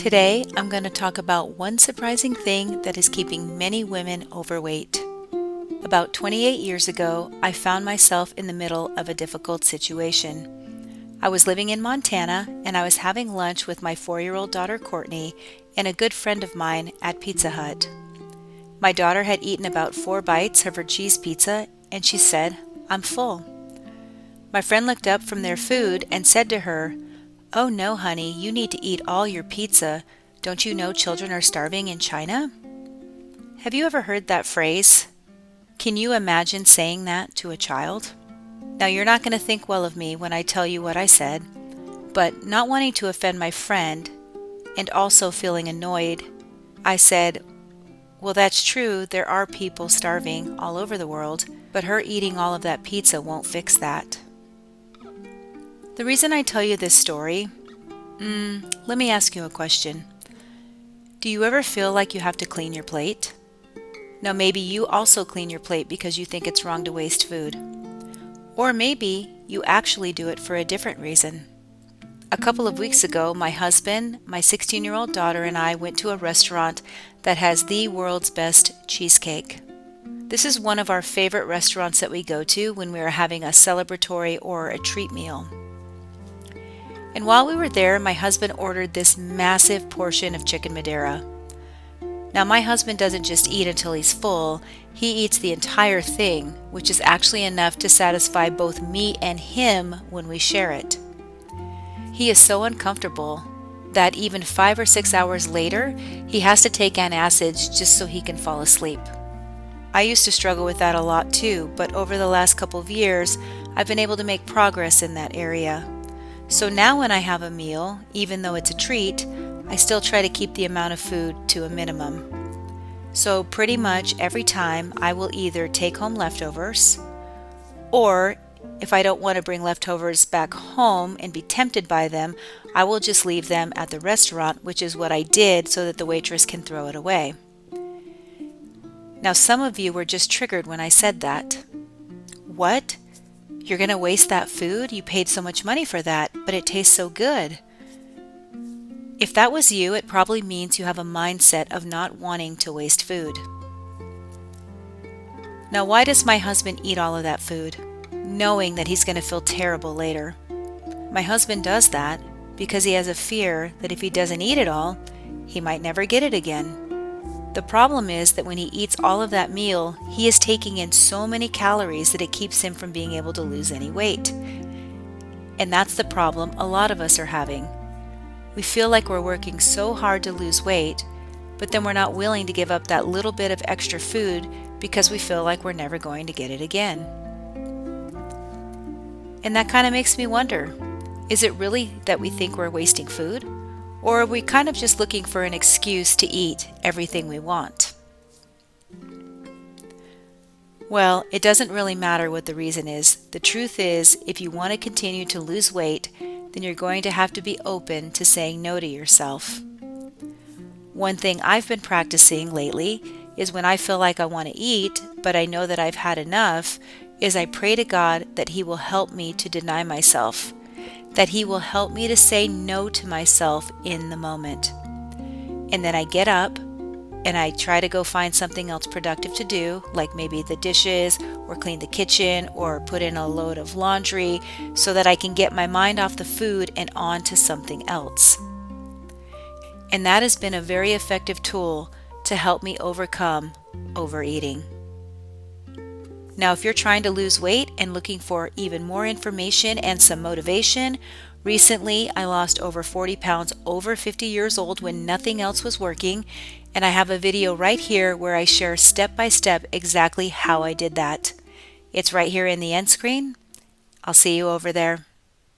Today, I'm going to talk about one surprising thing that is keeping many women overweight. About 28 years ago, I found myself in the middle of a difficult situation. I was living in Montana and I was having lunch with my 4-year-old daughter Courtney and a good friend of mine at Pizza Hut. My daughter had eaten about 4 bites of her cheese pizza and she said, "I'm full." My friend looked up from their food and said to her, "Oh no, honey, you need to eat all your pizza. Don't you know children are starving in China?" Have you ever heard that phrase? Can you imagine saying that to a child? Now, you're not going to think well of me when I tell you what I said, but not wanting to offend my friend and also feeling annoyed, I said, "Well, that's true, there are people starving all over the world, but her eating all of that pizza won't fix that." The reason I tell you this story, let me ask you a question. Do you ever feel like you have to clean your plate? Now, maybe you also clean your plate because you think it's wrong to waste food. Or maybe you actually do it for a different reason. A couple of weeks ago, my husband, my 16-year-old daughter, and I went to a restaurant that has the world's best cheesecake. This is one of our favorite restaurants that we go to when we are having a celebratory or a treat meal. And while we were there, my husband ordered this massive portion of chicken Madeira. Now, my husband doesn't just eat until he's full, he eats the entire thing, which is actually enough to satisfy both me and him when we share it. He is so uncomfortable that even 5 or 6 hours later, he has to take antacids just so he can fall asleep. I used to struggle with that a lot too, but over the last couple of years, I've been able to make progress in that area. So now when I have a meal, even though it's a treat, I still try to keep the amount of food to a minimum. So pretty much every time I will either take home leftovers, or if I don't want to bring leftovers back home and be tempted by them, I will just leave them at the restaurant, which is what I did so that the waitress can throw it away. Now, some of you were just triggered when I said that. What? You're going to waste that food? You paid so much money for that, but it tastes so good. If that was you, it probably means you have a mindset of not wanting to waste food. Now, why does my husband eat all of that food, knowing that he's going to feel terrible later? My husband does that because he has a fear that if he doesn't eat it all, he might never get it again. The problem is that when he eats all of that meal, he is taking in so many calories that it keeps him from being able to lose any weight. And that's the problem a lot of us are having. We feel like we're working so hard to lose weight, but then we're not willing to give up that little bit of extra food because we feel like we're never going to get it again. And that kind of makes me wonder, is it really that we think we're wasting food? Or are we kind of just looking for an excuse to eat everything we want? Well, it doesn't really matter what the reason is. The truth is, if you want to continue to lose weight, then you're going to have to be open to saying no to yourself. One thing I've been practicing lately is when I feel like I want to eat, but I know that I've had enough, is I pray to God that He will help me to deny myself, that He will help me to say no to myself in the moment. And then I get up and I try to go find something else productive to do, like maybe the dishes or clean the kitchen or put in a load of laundry so that I can get my mind off the food and on to something else. And that has been a very effective tool to help me overcome overeating. Now, if you're trying to lose weight and looking for even more information and some motivation, recently I lost over 40 pounds over 50 years old when nothing else was working, and I have a video right here where I share step by step exactly how I did that. It's right here in the end screen. I'll see you over there.